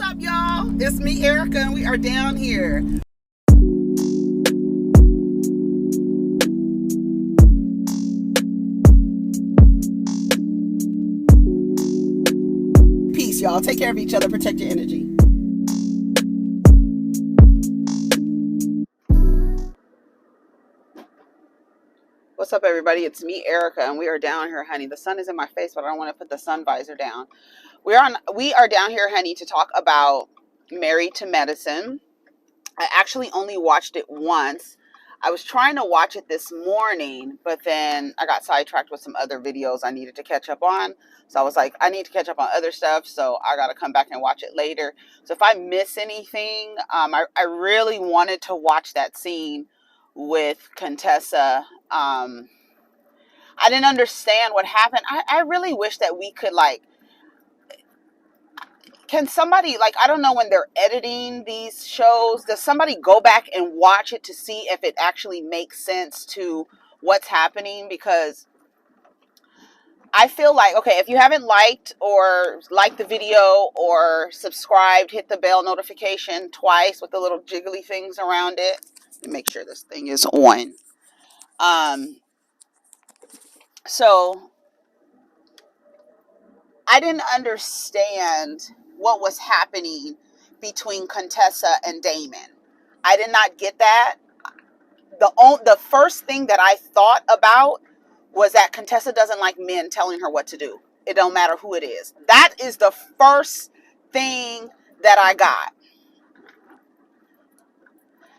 up, y'all? It's me, Erica, and we are down here. Peace, y'all. Take care of each other. Protect your energy. What's up, everybody? It's me, Erica, and we are down here, honey. The sun is in my face, but I don't want to put the sun visor down. We are down here, honey, to talk about Married to Medicine. I actually only watched it once. I was trying to watch it this morning, but then I got sidetracked with some other videos I needed to catch up on. So I was like, I need to catch up on other stuff, so I got to come back and watch it later. So if I miss anything, I really wanted to watch that scene with Contessa. I didn't understand what happened. I really wish that we could, like, can somebody, like, I don't know, when they're editing these shows, does somebody go back and watch it to see if it actually makes sense to what's happening? Because I feel like, okay, if you haven't liked the video or subscribed, hit the bell notification twice with the little jiggly things around it. Let me make sure this thing is on. So I didn't understand what was happening between Contessa and Damon. I did not get that. The first thing that I thought about was that Contessa doesn't like men telling her what to do. It don't matter who it is. That is the first thing that I got.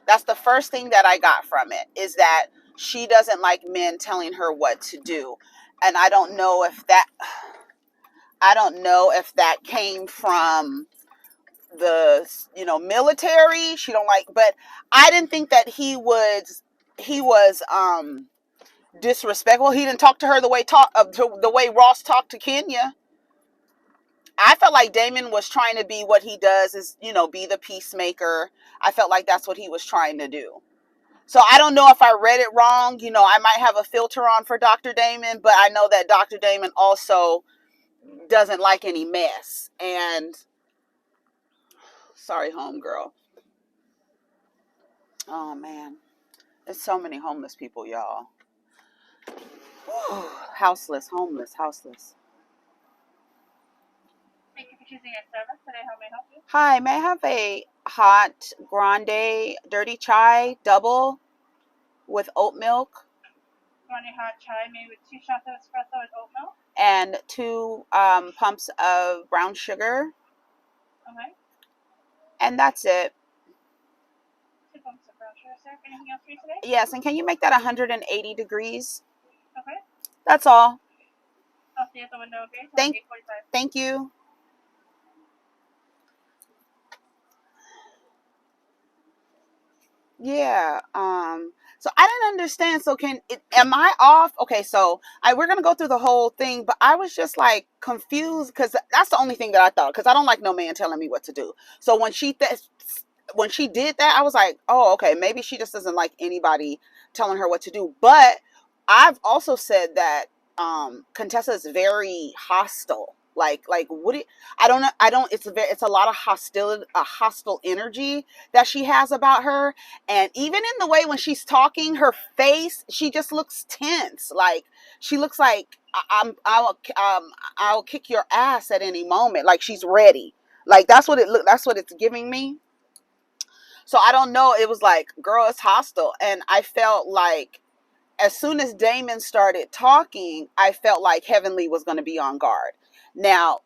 That's the first thing that I got from it, is that she doesn't like men telling her what to do. And I don't know if that came from the military. She don't like, but I didn't think that he was disrespectful. He didn't talk to her the way Ross talked to Kenya. I felt like Damon was trying to be what he does, is be the peacemaker. I felt like that's what he was trying to do. So I don't know if I read it wrong. I might have a filter on for Dr. Damon, but I know that Dr. Damon also doesn't like any mess. And sorry, homegirl. Oh man, there's so many homeless people, y'all. Houseless. Thank you for choosing our service today. How may I help you? Hi, may I have a hot grande dirty chai double with oat milk? Grande hot chai made with 2 shots of espresso and oat milk. And 2 pumps of brown sugar. Okay. And that's it. 2 pumps of brown sugar, sir. Anything else for you today? Yes, and can you make that 180 degrees? Okay. That's all. I'll see you at the window, okay? Thank you. Yeah. So I didn't understand. So am I off? Okay, so we're gonna go through the whole thing, but I was just like confused, because that's the only thing that I thought, because I don't like no man telling me what to do. So when she did that, I was like, oh, okay, maybe she just doesn't like anybody telling her what to do. But I've also said that Contessa is very hostile. Like what I don't know. It's a lot of hostility, a hostile energy that she has about her. And even in the way when she's talking, her face, she just looks tense. Like she looks like I'll kick your ass at any moment. Like she's ready. Like that's what it's giving me. So I don't know. It was like, girl, it's hostile. And I felt like as soon as Damon started talking, I felt like Heavenly was going to be on guard. Now,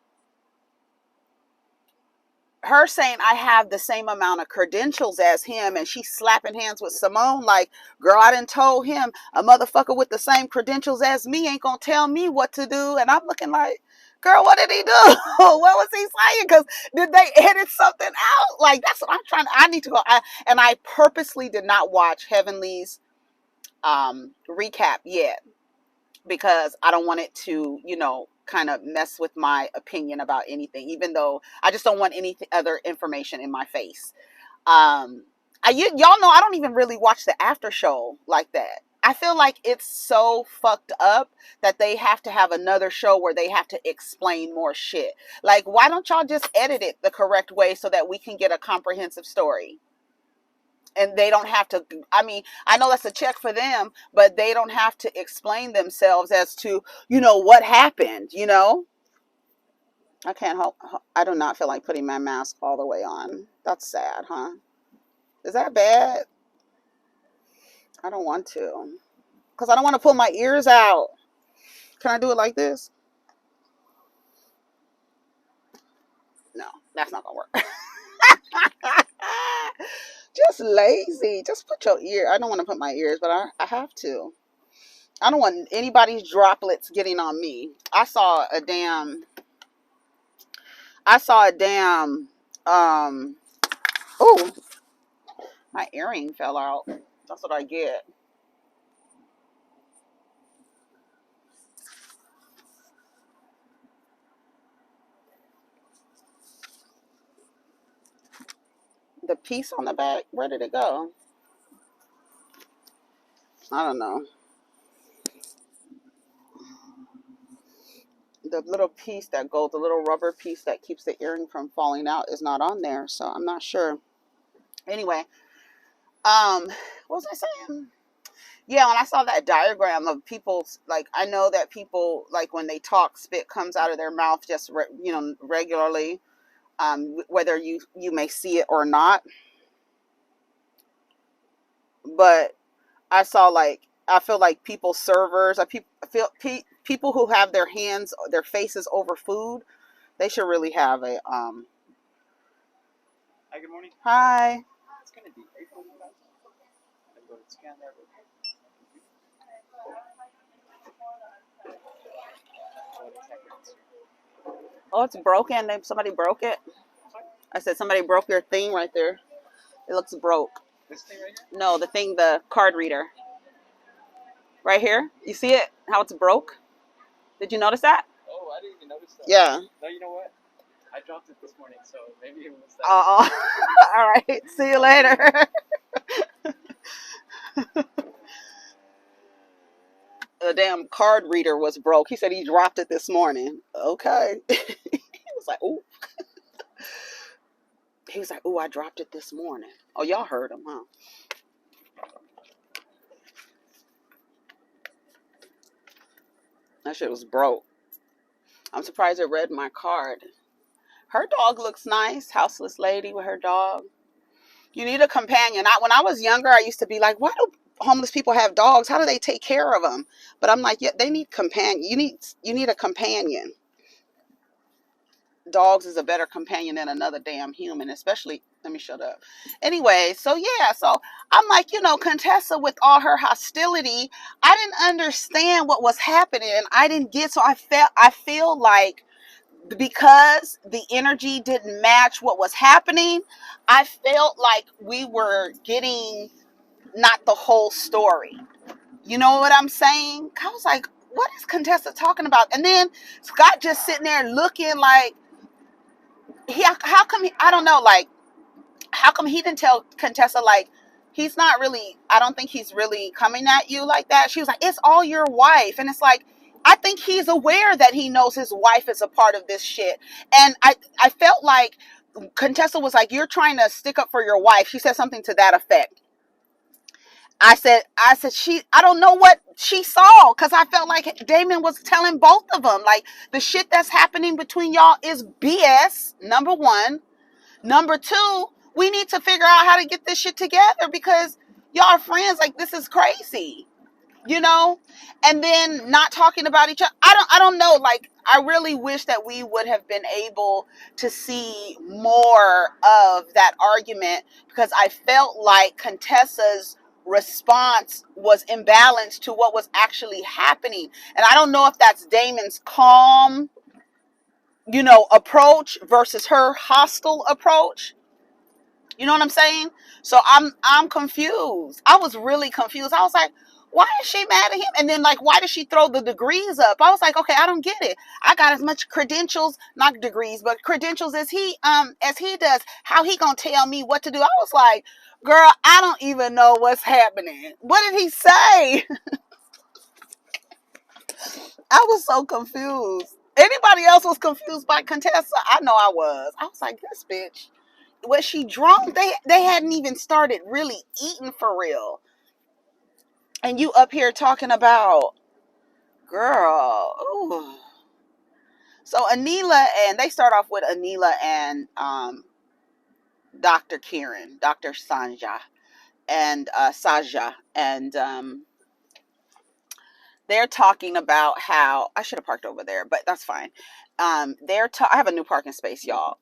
her saying I have the same amount of credentials as him, and she's slapping hands with Simone like, girl, I done told him a motherfucker with the same credentials as me ain't gonna tell me what to do. And I'm looking like, girl, what did he do? What was he saying? Because did they edit something out? Like, that's what I need to go. And I purposely did not watch Heavenly's recap yet, because I don't want it to, kind of mess with my opinion about anything, even though I just don't want any other information in my face. Y'all know I don't even really watch the after show like that. I feel like it's so fucked up that they have to have another show where they have to explain more shit. Like, why don't y'all just edit it the correct way so that we can get a comprehensive story? And they don't have to, I mean, I know that's a check for them, but they don't have to explain themselves as to, what happened, I can't help, I do not feel like putting my mask all the way on. That's sad, huh? Is that bad? I don't want to. Because I don't want to pull my ears out. Can I do it like this? No, that's not going to work. Just lazy. Just put your ear. I don't want to put my ears, but I have to. I don't want anybody's droplets getting on me. I saw a damn, oh, my earring fell out. That's what I get. The piece on the back, where did it go? I don't know. The little piece that goes, the little rubber piece that keeps the earring from falling out is not on there, so I'm not sure. Anyway, what was I saying? Yeah, when I saw that diagram of people, like, I know that people, like, when they talk, spit comes out of their mouth just, regularly, whether you may see it or not. But I feel like servers, people who have their faces over food, they should really have a, Hi, good morning. Hi. It's going to be April. I'm going to scan there. Oh, it's broken. Somebody broke it. I said somebody broke your thing right there. It looks broke. This thing right here? No, the card reader. Right here. You see it? How it's broke? Did you notice that? Oh, I didn't even notice that. Yeah. No, you know what? I dropped it this morning, so maybe it was that. Oh, all right. See you later. The damn card reader was broke. He said he dropped it this morning. Okay. He was like, ooh. He was like, ooh, I dropped it this morning. Oh, y'all heard him, huh? That shit was broke. I'm surprised it read my card. Her dog looks nice. Houseless lady with her dog. You need a companion. When I was younger, I used to be like, why do homeless people have dogs? How do they take care of them? But I'm like, yeah, they need companion. You need a companion. Dogs is a better companion than another damn human, especially, let me shut up. Anyway, so yeah, so I'm like, Contessa with all her hostility, I didn't understand what was happening. I didn't get, so I feel like because the energy didn't match what was happening, I felt like we were getting not the whole story. You know what I'm saying? I was like, what is Contessa talking about? And then Scott just sitting there looking like, how come I don't know, like, how come he didn't tell Contessa, like, he's not really, I don't think he's really coming at you like that. She was like, it's all your wife. And it's like, I think he's aware that he knows his wife is a part of this shit. And I felt like Contessa was like, you're trying to stick up for your wife. She said something to that effect. I said, I don't know what she saw, because I felt like Damon was telling both of them, like, the shit that's happening between y'all is BS, number one. Number two, we need to figure out how to get this shit together, because y'all are friends. Like, this is crazy, and then not talking about each other. I don't know. Like, I really wish that we would have been able to see more of that argument, because I felt like Contessa's response was imbalanced to what was actually happening. And I don't know if that's Damon's calm, approach versus her hostile approach. You know what I'm saying? So I'm confused. I was really confused. I was like, Why is she mad at him? And then, like, why does she throw the degrees up? I was like, okay, I don't get it. I got as much credentials, not degrees, but credentials as he does. How he gonna tell me what to do? I was like, girl, I don't even know what's happening. What did he say? I was so confused. Anybody else was confused by Contessa? I know I was. I was like, this bitch, was she drunk? They hadn't even started really eating for real. And you up here talking about, girl, ooh. So Anila, and they start off with Anila and Dr. Kieran, Dr. Sanja, and Saja, and they're talking about how I should have parked over there, but that's fine. I have a new parking space, y'all.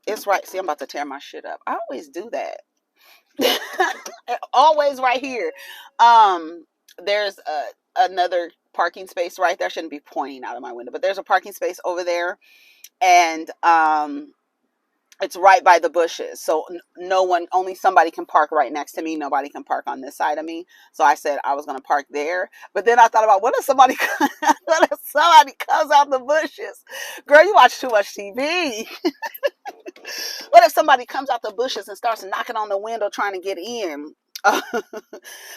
It's right. See, I'm about to tear my shit up. I always do that. Always right here. There's another parking space right there. I shouldn't be pointing out of my window, but there's a parking space over there, and it's right by the bushes. So no one, only somebody can park right next to me. Nobody can park on this side of me. So I said I was going to park there. But then I thought about, what if somebody comes out the bushes? Girl, you watch too much TV. What if somebody comes out the bushes and starts knocking on the window trying to get in?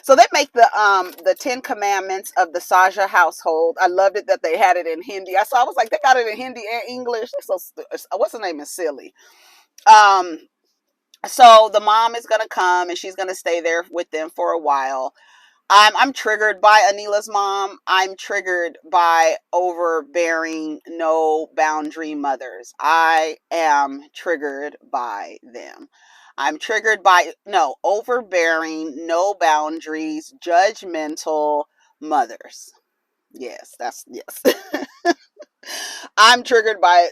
So they make the 10 commandments of the Saja household. I loved it that they had it in Hindi. I was like, they got it in Hindi and English. So what's the name is silly. So the mom is gonna come and she's gonna stay there with them for a while. I'm triggered by Anila's mom. I'm triggered by overbearing, no boundary mothers. I am triggered by them. I'm triggered by overbearing, no boundaries, judgmental mothers. Yes, yes. I'm triggered by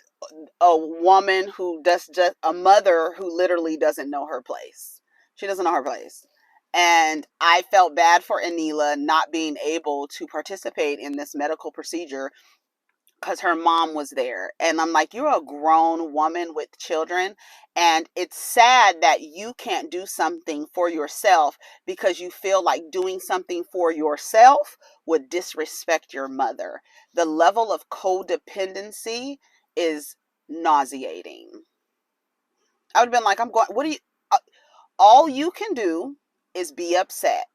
a woman who does just a mother who literally doesn't know her place. She doesn't know her place. And I felt bad for Anila not being able to participate in this medical procedure because her mom was there. And I'm like, you're a grown woman with children. And it's sad that you can't do something for yourself because you feel like doing something for yourself would disrespect your mother. The level of codependency is nauseating. I would have been like, what do you, uh, all you can do is be upset.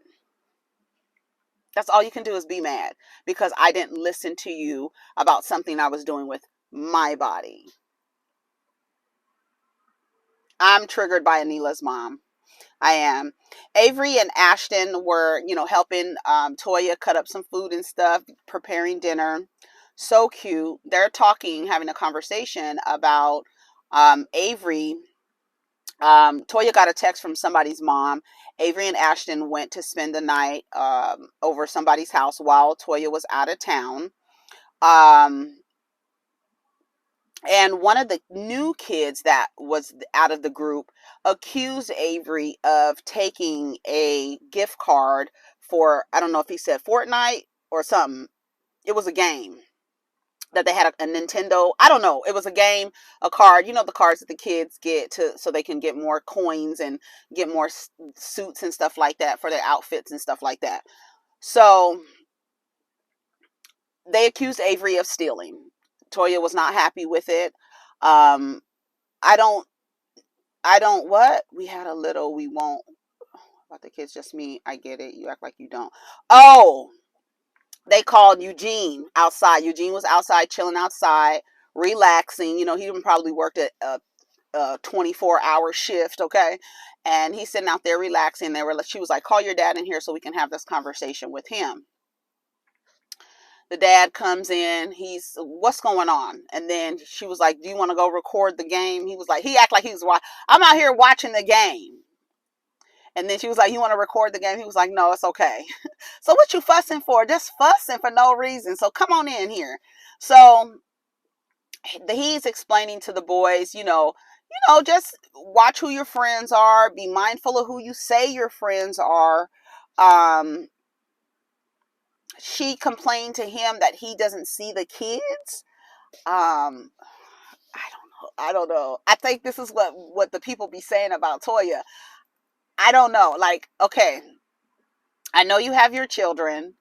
That's all you can do is be mad because I didn't listen to you about something I was doing with my body. I'm triggered by Anila's mom. I am. Avery and Ashton were, helping Toya cut up some food and stuff, preparing dinner. So cute. They're talking, having a conversation about Avery. Toya got a text from somebody's mom. Avery and Ashton went to spend the night over somebody's house while Toya was out of town. And one of the new kids that was out of the group accused Avery of taking a gift card for, I don't know if he said Fortnite or something. It was a game that they had a Nintendo. I don't know. It was a game, a card. You know, the cards that the kids get so they can get more coins and get more suits and stuff like that for their outfits and stuff like that. So they accused Avery of stealing. Toya was not happy with it. Um, I don't what? We had a little, we won't. About the kids, just me. I get it. You act like you don't. Oh, they called Eugene outside. Eugene was outside, chilling outside, relaxing. He even probably worked at a 24-hour shift, okay? And he's sitting out there relaxing. She was like, call your dad in here so we can have this conversation with him. The dad comes in. What's going on? And then she was like, do you want to go record the game? He was like, he act like he was I'm out here watching the game. And then she was like, you want to record the game? He was like, no, it's okay. So what you fussing for? Just fussing for no reason. So come on in here. So he's explaining to the boys, just watch who your friends are. Be mindful of who you say your friends are. She complained to him that he doesn't see the kids. I don't know. I think this is what the people be saying about Toya. I don't know. Like, okay, I know you have your children.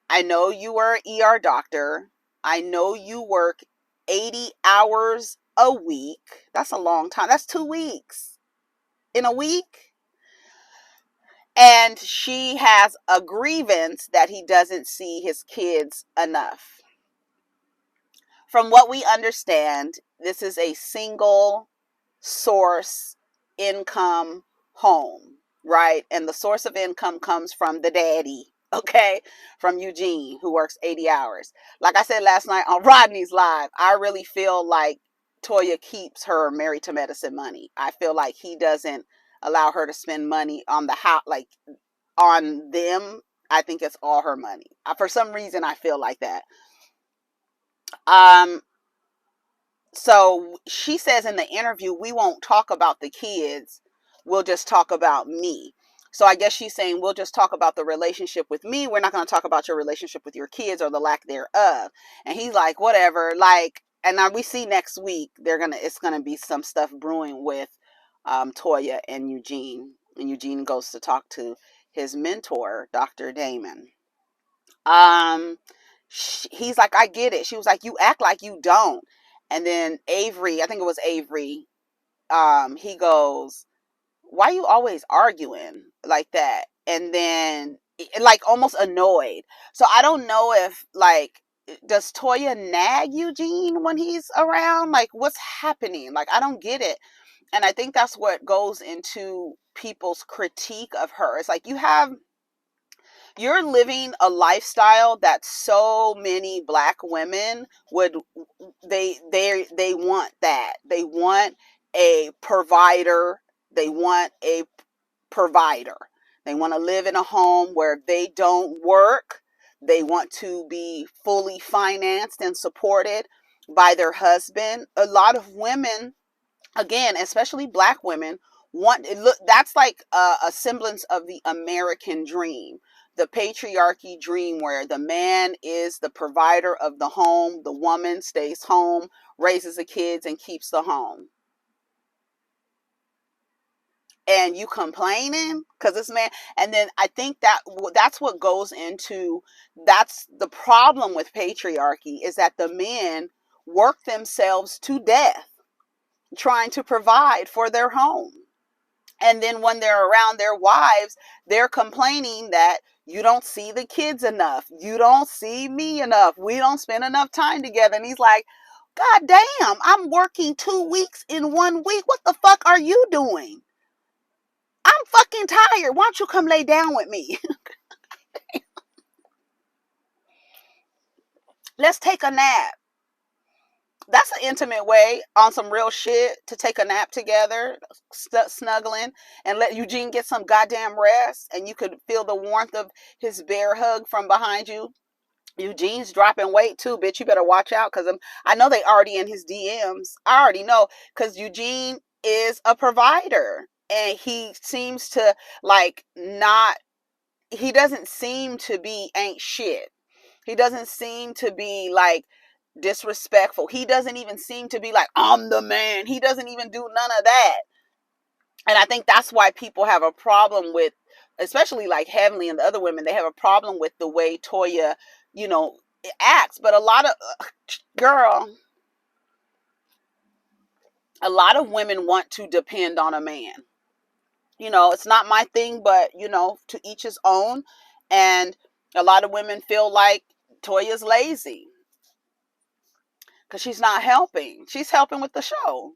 I know you were an ER doctor. I know you work 80 hours a week. That's a long time. That's 2 weeks in a week. And she has a grievance that he doesn't see his kids enough. From what we understand, this is a single source income home, right? And the source of income comes from the daddy, okay? From Eugene, who works 80 hours. Like I said last night on Rodney's Live, I really feel like Toya keeps her married to medicine money. I feel like he doesn't allow her to spend money on the house, like on them. I think it's all her money. For some reason, I feel like that. Um, so she says in the interview, we won't talk about the kids. We'll just talk about me. So I guess she's saying we'll just talk about the relationship with me. We're not going to talk about your relationship with your kids or the lack thereof. And he's like, whatever. Like, and now we see next week it's gonna be some stuff brewing with Toya and Eugene. And Eugene goes to talk to his mentor, Dr. Damon. Um, he's like, I get it. She was like, you act like you don't. And then Avery, I think it was Avery, he goes, why you always arguing like that? And then like almost annoyed. So I don't know if like, does Toya nag Eugene when he's around? Like what's happening? Like I don't get it. And I think that's what goes into people's critique of her. It's like you're living a lifestyle that so many black women would they want that. They want a provider. They want a provider. They want to live in a home where they don't work. They want to be fully financed and supported by their husband. A lot of women, again, especially black women, want it. Look, that's like a semblance of the American dream, the patriarchy dream, where the man is the provider of the home, the woman stays home, raises the kids, and keeps the home. And you complaining because this man, and then I think that's what goes into, that's the problem with patriarchy, is that the men work themselves to death trying to provide for their home. And then when they're around their wives, they're complaining that you don't see the kids enough. You don't see me enough. We don't spend enough time together. And he's like, God damn, I'm working 2 weeks in 1 week. What the fuck are you doing? I'm fucking tired. Why don't you come lay down with me? Let's take a nap. That's an intimate way on some real shit to take a nap together, snuggling, and let Eugene get some goddamn rest. And you could feel the warmth of his bear hug from behind you. Eugene's dropping weight too, bitch. You better watch out because I know they already in his DMs. I already know because Eugene is a provider and he seems to like not. He doesn't seem to be ain't shit. He doesn't seem to be like disrespectful. He doesn't even seem to be like, I'm the man. He doesn't even do none of that. And I think that's why people have a problem with, especially like Heavenly and the other women, they have a problem with the way Toya, you know, acts. But a lot of, girl, a lot of women want to depend on a man. You know, it's not my thing, but, you know, to each his own. And a lot of women feel like Toya's lazy because she's not helping. She's helping with the show.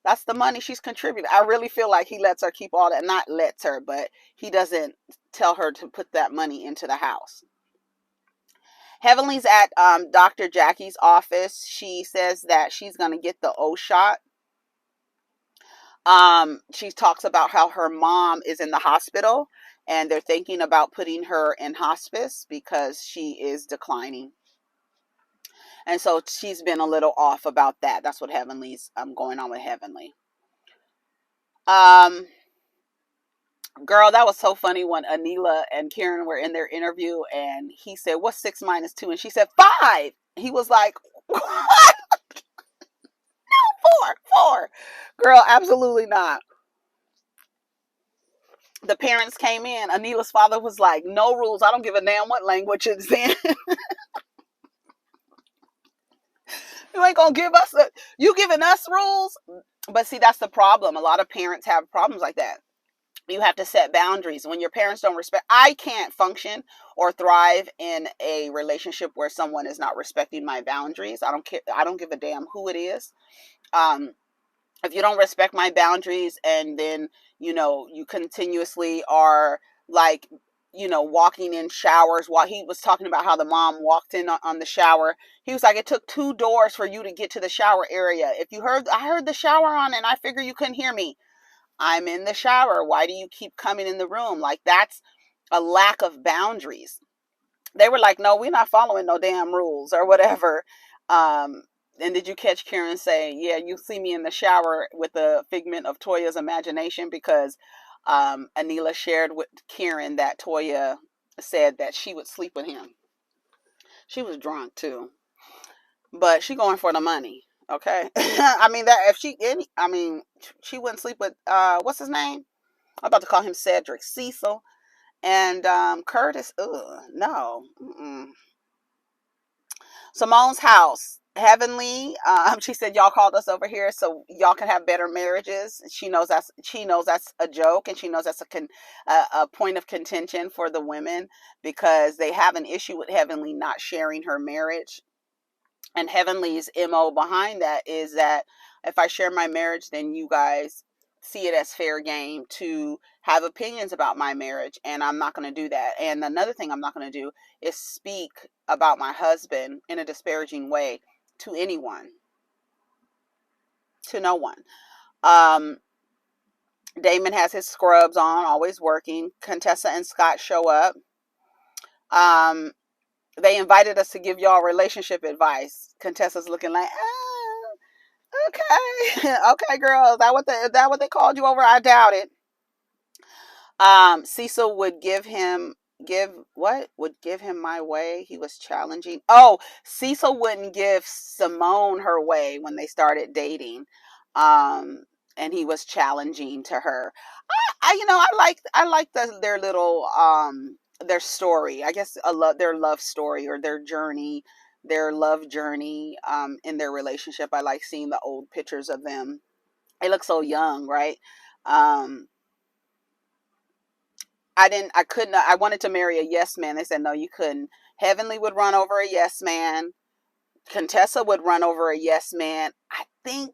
That's the money she's contributing. I really feel like he lets her keep all that. Not lets her, but he doesn't tell her to put that money into the house. Heavenly's at Dr. Jackie's office. She says that she's going to get the O shot. She talks about how her mom is in the hospital and they're thinking about putting her in hospice because she is declining. And so she's been a little off about that. That's what Heavenly's going on with Heavenly. Girl, that was so funny when Anila and Karen were in their interview and he said, what's 6 minus 2? And she said, 5. He was like, what? No, 4. Girl, absolutely not. the parents came in. Anila's father was like, no rules. I don't give a damn what language it's in. You ain't gonna give us you giving us rules. But see, that's the problem. A lot of parents have problems like that. You have to set boundaries. When your parents don't respect, I can't function or thrive in a relationship where someone is not respecting my boundaries. I don't care. I don't give a damn who it is. um if you don't respect my boundaries, and then you continuously are like walking in showers, while he was talking about how the mom walked in on the shower. He was like, it took 2 doors for you to get to the shower area. If you heard, I heard the shower on and I figure you couldn't hear me. I'm in the shower. Why do you keep coming in the room? Like, that's a lack of boundaries. They were like, no, we're not following no damn rules or whatever. um and did you catch Karen say, yeah, you see me in the shower with the figment of Toya's imagination? Because Anila shared with Karen that Toya said that she would sleep with him. She was drunk too, but she going for the money. Okay. I mean, that if she any, I mean, she wouldn't sleep with what's his name? I'm about to call him Cedric. Cecil and Curtis. Ugh, no. Mm-mm. Simone's house, Heavenly. She said y'all called us over here so y'all can have better marriages. She knows that's a joke, and she knows that's a point of contention for the women, because they have an issue with Heavenly not sharing her marriage. And Heavenly's MO behind that is that if I share my marriage, then you guys see it as fair game to have opinions about my marriage, and I'm not going to do that. And another thing I'm not going to do is speak about my husband in a disparaging way to anyone, to no one. um Damon has his scrubs on, always working. Contessa and Scott show up. um they invited us to give y'all relationship advice. Contessa's looking like, okay. Okay, girl, is that what they called you over? I doubt it. Cecil would give him my way. He was challenging. Oh, Cecil wouldn't give Simone her way when they started dating. Um, and he was challenging to her. I like their little their story. I guess their love story, or their love journey in their relationship. I like seeing the old pictures of them. They look so young, right? Um, I wanted to marry a yes man. They said, no, you couldn't. Heavenly would run over a yes man. Contessa would run over a yes man. I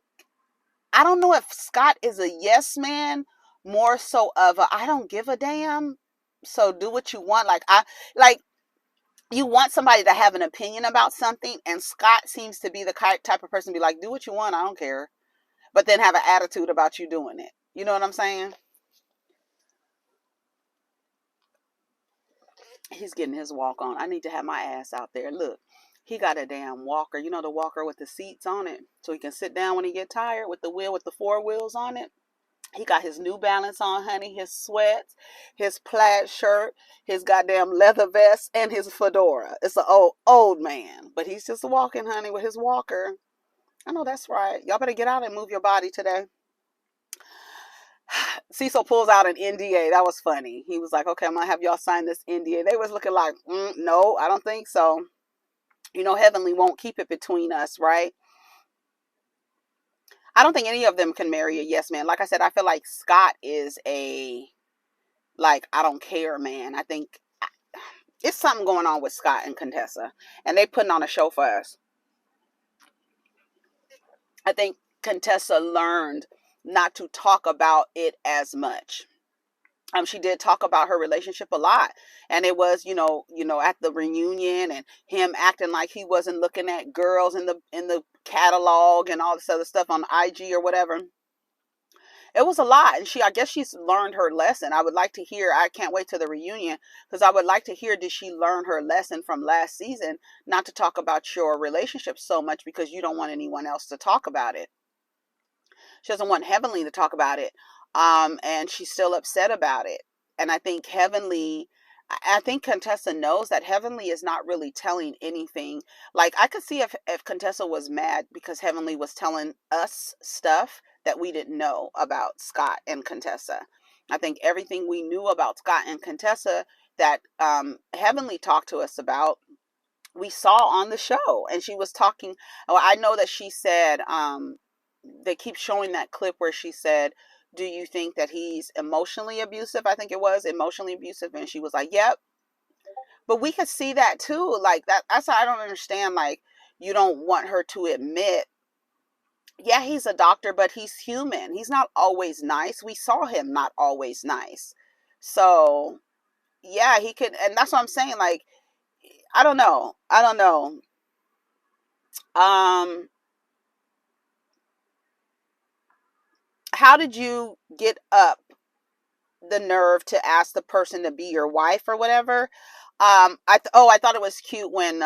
don't know if Scott is a yes man, more so of a I don't give a damn. So do what you want. Like you want somebody to have an opinion about something, and Scott seems to be the type of person to be like, do what you want, I don't care. But then have an attitude about you doing it. You know what I'm saying? He's getting his walk on. I need to have my ass out there. Look, he got a damn walker. You know, the walker with the seats on it, so he can sit down when he get tired, with the wheel with the 4 wheels on it. He got his New Balance on, honey, his sweats, his plaid shirt, his goddamn leather vest, and his fedora. It's an old man, but he's just walking, honey, with his walker. I know that's right. Y'all better get out and move your body today. Cecil pulls out an NDA. That was funny. He was like, okay, I'm going to have y'all sign this NDA. They was looking like, no, I don't think so. Heavenly won't keep it between us, right? I don't think any of them can marry a yes man. Like I said, I feel like Scott is I don't care man. I think it's something going on with Scott and Contessa, and they putting on a show for us. I think Contessa learned not to talk about it as much. She did talk about her relationship a lot, and it was at the reunion, and him acting like he wasn't looking at girls in the catalog and all this other stuff on IG or whatever. It was a lot, and I guess she's learned her lesson. I would like to hear. I can't wait to the reunion, because I would like to hear, did she learn her lesson from last season, not to talk about your relationship so much because you don't want anyone else to talk about it. She doesn't want Heavenly to talk about it. And she's still upset about it. And I think Contessa knows that Heavenly is not really telling anything. Like, I could see if Contessa was mad because Heavenly was telling us stuff that we didn't know about Scott and Contessa. I think everything we knew about Scott and Contessa that Heavenly talked to us about, we saw on the show. And she was talking, well, I know that she said, they keep showing that clip where she said, do you think that he's emotionally abusive? I think it was emotionally abusive. And she was like, yep. But we could see that too. Like that's why I don't understand. Like, you don't want her to admit, yeah, he's a doctor, but he's human. He's not always nice. We saw him not always nice. So yeah, he could, and that's what I'm saying. Like, I don't know. I don't know. Um, how did you get up the nerve to ask the person to be your wife or whatever? I thought it was cute when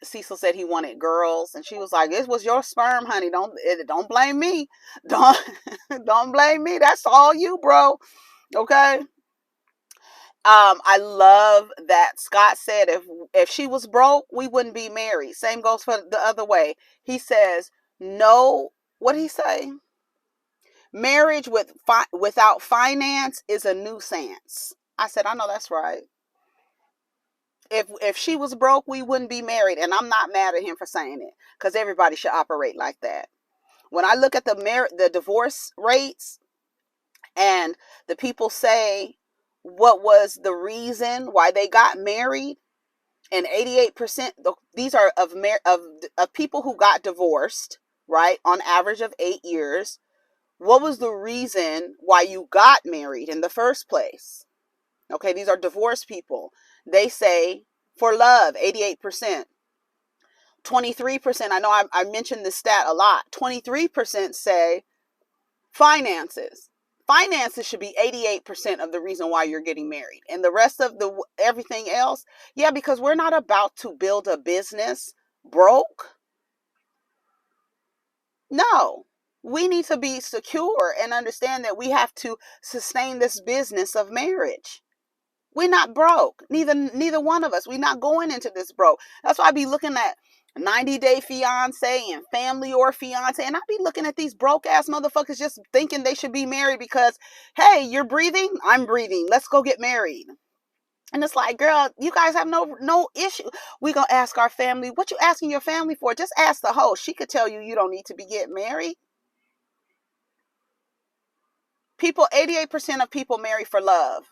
Cecil said he wanted girls, and she was like, "This was your sperm, honey. Don't blame me. Don't don't blame me. That's all you, bro. Okay." I love that Scott said if she was broke, we wouldn't be married. Same goes for the other way. He says no. What did he say? Marriage without finance is a nuisance. I said, I know that's right. If she was broke, we wouldn't be married, and I'm not mad at him for saying it, because everybody should operate like that. When I look at the divorce rates, and the people say what was the reason why they got married, and 88%, these are of people who got divorced, right, on average of 8 years. What was the reason why you got married in the first place? Okay, these are divorced people. They say for love, 88%. 23%, I know I mentioned this stat a lot. 23% say finances. Finances should be 88% of the reason why you're getting married. And the rest of the everything else, yeah, because we're not about to build a business broke. No. We need to be secure and understand that we have to sustain this business of marriage. We're not broke. Neither one of us. We're not going into this broke. That's why I be looking at 90-day fiance and family or fiance, and I be looking at these broke ass motherfuckers just thinking they should be married because, hey, you're breathing, I'm breathing. Let's go get married. And it's like, girl, you guys have no issue. We gonna ask our family. What you asking your family for? Just ask the host. She could tell you you don't need to be getting married. People, 88% of people marry for love.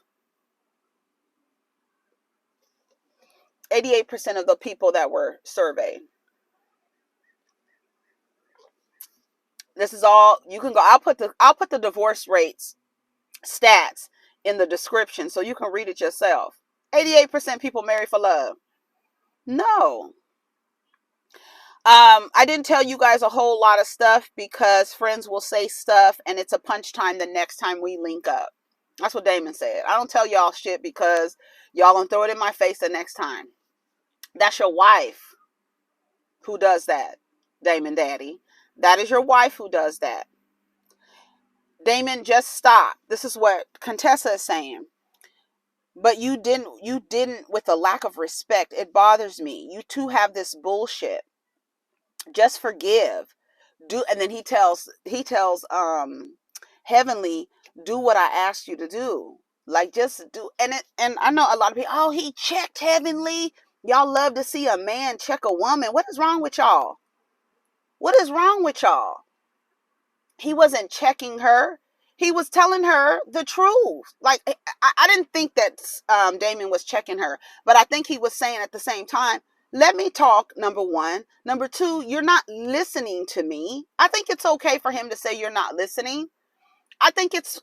88% of the people that were surveyed. This is all you can go. I'll put the divorce rates stats in the description so you can read it yourself. 88% people marry for love. No. I didn't tell you guys a whole lot of stuff because friends will say stuff and it's a punch time the next time we link up. That's what Damon said. I don't tell y'all shit because y'all gonna throw it in my face the next time. That's your wife who does that, Damon Daddy. That is your wife who does that. Damon, just stop. This is what Contessa is saying. But you didn't with a lack of respect. It bothers me. You two have this bullshit. Just forgive. And then he tells Heavenly, do what I asked you to do. Like, just do. And I know a lot of people, oh, he checked Heavenly. Y'all love to see a man check a woman. What is wrong with y'all? What is wrong with y'all? He wasn't checking her. He was telling her the truth. Like, I didn't think that Damon was checking her, but I think he was saying at the same time, let me talk, number one. Number two, you're not listening to me. I think it's okay for him to say you're not listening. I think it's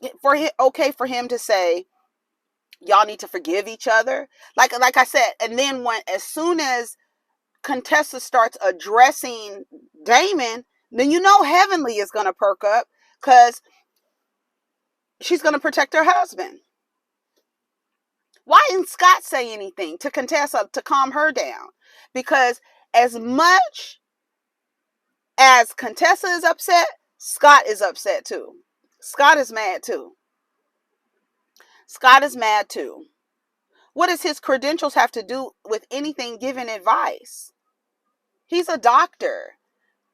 okay for him to say, y'all need to forgive each other. Like I said, and then as soon as Contessa starts addressing Damon, then you know Heavenly is going to perk up because she's going to protect her husband. Why didn't Scott say anything to Contessa to calm her down? Because as much as Contessa is upset, Scott is upset too. Scott is mad too. Scott is mad too. What does his credentials have to do with anything giving advice? He's a doctor.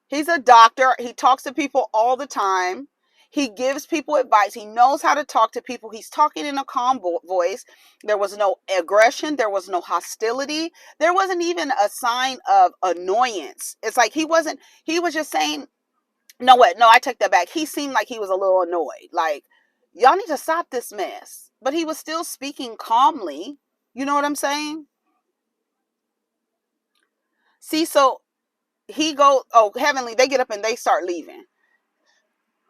He's a doctor. He talks to people all the time. He gives people advice. He knows how to talk to people. He's talking in a calm voice. There was no aggression. There was no hostility. There wasn't even a sign of annoyance. It's like he was just saying, no, what? No, I take that back. He seemed like he was a little annoyed. Like, y'all need to stop this mess. But he was still speaking calmly. You know what I'm saying? See, so he goes, oh, Heavenly, they get up and they start leaving.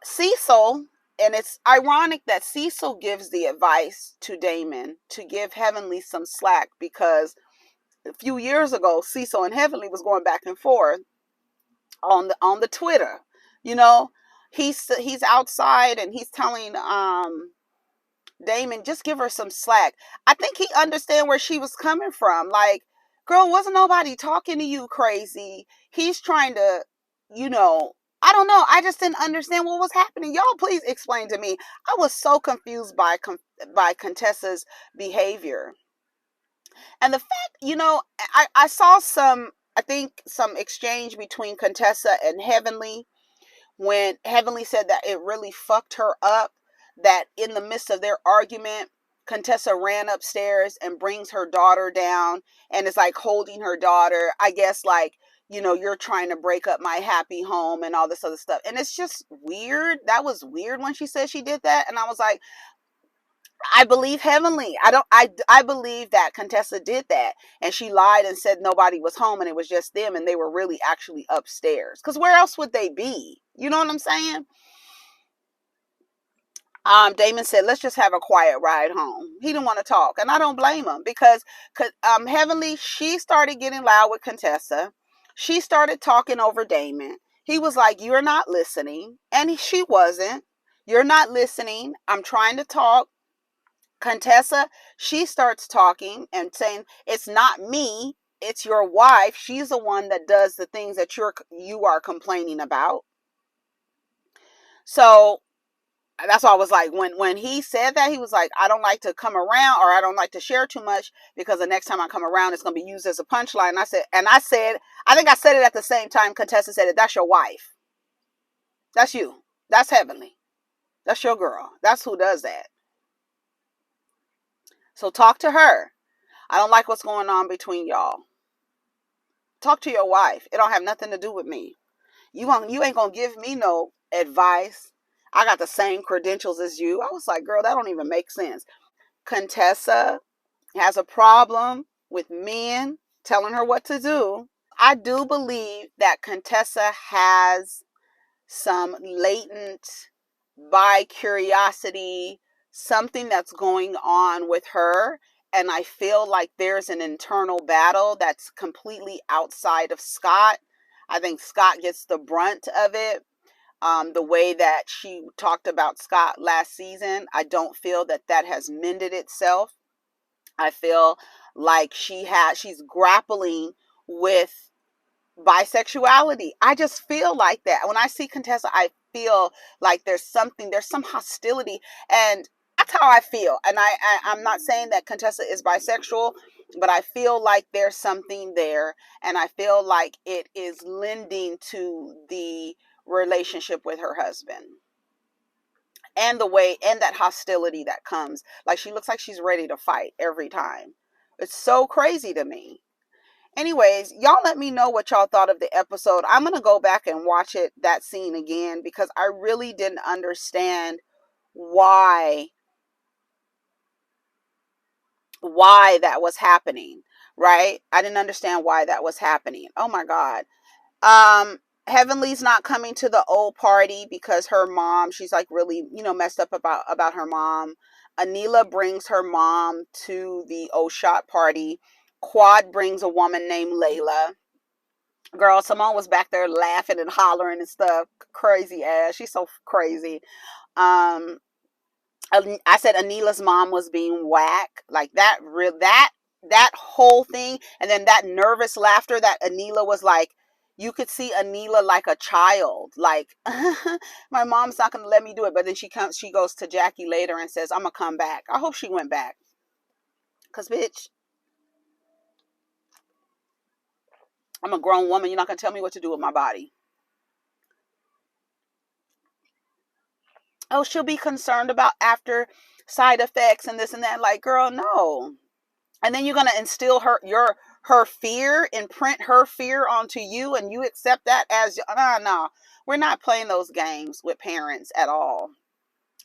Cecil, and it's ironic that Cecil gives the advice to Damon to give Heavenly some slack, because a few years ago, Cecil and Heavenly was going back and forth on the Twitter. You know, he's outside and he's telling Damon, just give her some slack. I think he understand where she was coming from. Like, girl, wasn't nobody talking to you crazy. He's trying to, you know, I don't know. I just didn't understand what was happening. Y'all, please explain to me. I was so confused by Contessa's behavior. And the fact, you know, I saw I think some exchange between Contessa and Heavenly, when Heavenly said that it really fucked her up, that in the midst of their argument, Contessa ran upstairs and brings her daughter down and is like holding her daughter. I guess, like, you know, you're trying to break up my happy home and all this other stuff. And it's just weird. That was weird when she said she did that. And I was like, I believe Heavenly. I believe that Contessa did that, and she lied and said nobody was home and it was just them, and they were really actually upstairs. Because where else would they be? You know what I'm saying? Damon said, let's just have a quiet ride home. He didn't want to talk, and I don't blame him, because Heavenly, she started getting loud with Contessa. She started talking over Damon. He was like, you're not listening, and she wasn't. You're not listening. I'm trying to talk. Contessa, she starts talking and saying, it's not me, it's your wife. She's the one that does the things that you are complaining about. So that's why I was like, when he said that, he was like, I don't like to come around, or I don't like to share too much, because the next time I come around, it's going to be used as a punchline. I said, I think I said it at the same time Contessa said it. That's your wife. That's you. That's Heavenly. That's your girl. That's who does that. So talk to her. I don't like what's going on between y'all. Talk to your wife. It don't have nothing to do with me. You ain't gonna give me no advice. I got the same credentials as you. I was like, girl, that don't even make sense. Contessa has a problem with men telling her what to do. I do believe that Contessa has some latent bi curiosity, something that's going on with her. And I feel like there's an internal battle that's completely outside of Scott. I think Scott gets the brunt of it. The way that she talked about Scott last season, I don't feel that has mended itself. I feel like she's grappling with bisexuality. I just feel like that. When I see Contessa, I feel like there's some hostility, and that's how I feel. And I'm not saying that Contessa is bisexual, but I feel like there's something there, and I feel like it is lending to the relationship with her husband, and the way, and that hostility that comes. Like, she looks like she's ready to fight every time. It's so crazy to me. Anyways, y'all let me know what y'all thought of the episode. I'm going to go back and watch that scene again, because I really didn't understand why that was happening, right? I didn't understand why that was happening. Oh my God. Heavenly's not coming to the old party because her mom, she's like really, messed up about her mom. Anila brings her mom to the E08 party. Quad brings a woman named Layla. Girl, Simone was back there laughing and hollering and stuff. Crazy ass. She's so crazy. I said Anila's mom was being whack. Like that whole thing, and then that nervous laughter that Anila was like, you could see Anila like a child. Like, my mom's not gonna let me do it. But then she goes to Jackie later and says, I'm gonna come back. I hope she went back. Cause bitch, I'm a grown woman. You're not gonna tell me what to do with my body. oh, she'll be concerned about after side effects and this and that. Like, girl, no. And then you're gonna instill her fear, imprint her fear onto you, and you accept that as no. We're not playing those games with parents at all.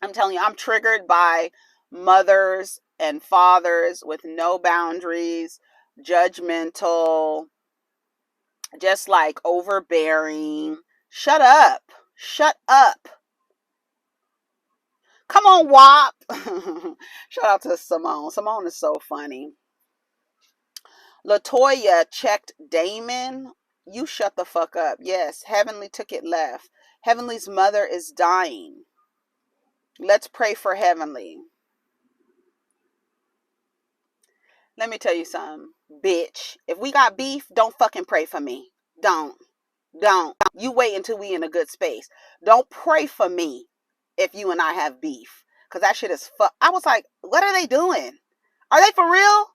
I'm telling you, I'm triggered by mothers and fathers with no boundaries, judgmental, just like overbearing. Shut up. Shut up. Come on, WAP. Shout out to Simone. Simone is so funny. Latoya checked Damon. You shut the fuck up. Yes, Heavenly took it left. Heavenly's mother is dying. Let's pray for Heavenly. Let me tell you something, bitch. If we got beef, don't fucking pray for me. Don't. You wait until we in a good space. Don't pray for me if you and I have beef. Because that shit is fuck. I was like, what are they doing? Are they for real?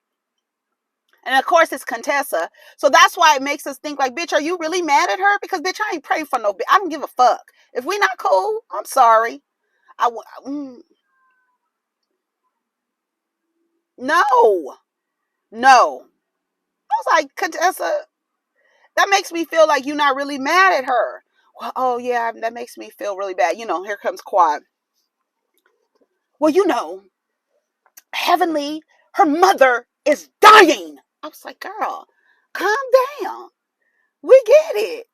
And of course it's Contessa. So that's why it makes us think like, bitch, are you really mad at her? Because bitch, I ain't praying for no bitch. I don't give a fuck. If we not cool, I'm sorry. No. I was like, Contessa, that makes me feel like you're not really mad at her. Well, oh yeah, that makes me feel really bad. Here comes Quad. Well, Heavenly, her mother is dying. I was like, girl, calm down. We get it.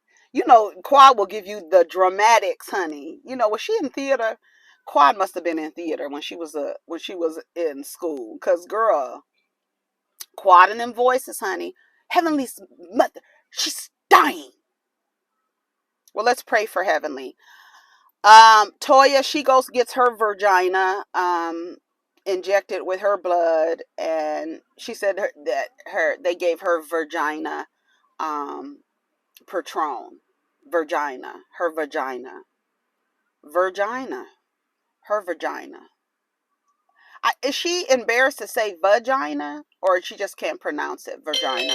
Quad will give you the dramatics, honey. Was she in theater? Quad must have been in theater when she was in school. Cause girl, Quad and them voices, honey. Heavenly's mother, she's dying. Well, let's pray for Heavenly. Toya, she gets her vagina injected with her blood, and she said they gave her vagina Patron. Her vagina. Is she embarrassed to say vagina, or she just can't pronounce it? Vagina.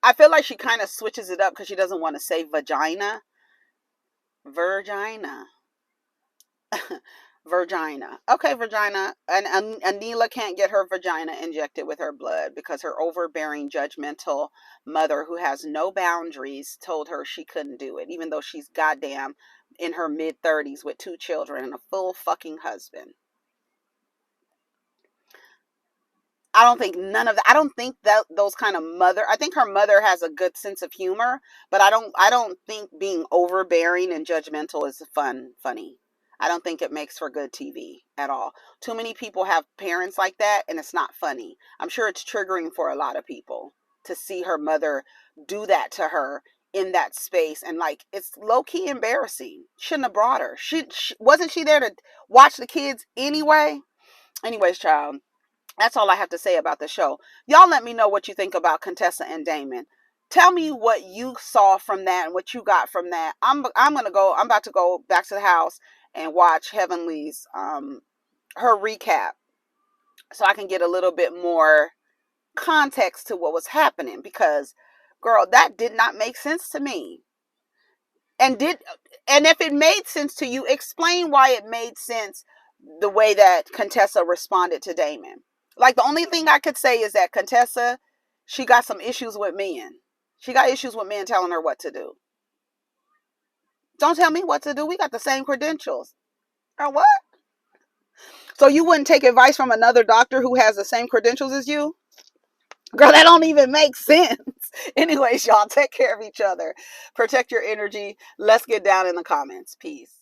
I feel like she kind of switches it up because she doesn't want to say vagina. Virgina. Virgina. Okay, vagina. And Anila can't get her vagina injected with her blood because her overbearing, judgmental mother, who has no boundaries, told her she couldn't do it, even though she's goddamn in her mid-30s with 2 children and a full fucking husband. I don't think none of that. I don't think that those kind of mother. I think her mother has a good sense of humor, but I don't think being overbearing and judgmental is funny. I don't think it makes for good TV at all. Too many people have parents like that, and it's not funny. I'm sure it's triggering for a lot of people to see her mother do that to her in that space, and like it's low key embarrassing. Shouldn't have brought her. She wasn't she there to watch the kids anyway. Anyways, child. That's all I have to say about the show. Y'all let me know what you think about Contessa and Damon. Tell me what you saw from that and what you got from that. I'm about to go back to the house and watch Heavenly's her recap so I can get a little bit more context to what was happening, because girl, that did not make sense to me. And if it made sense to you, explain why it made sense the way that Contessa responded to Damon. Like, the only thing I could say is that Contessa, she got some issues with men. She got issues with men telling her what to do. Don't tell me what to do. We got the same credentials. Or what? So you wouldn't take advice from another doctor who has the same credentials as you? Girl, that don't even make sense. Anyways, y'all, take care of each other. Protect your energy. Let's get down in the comments. Peace.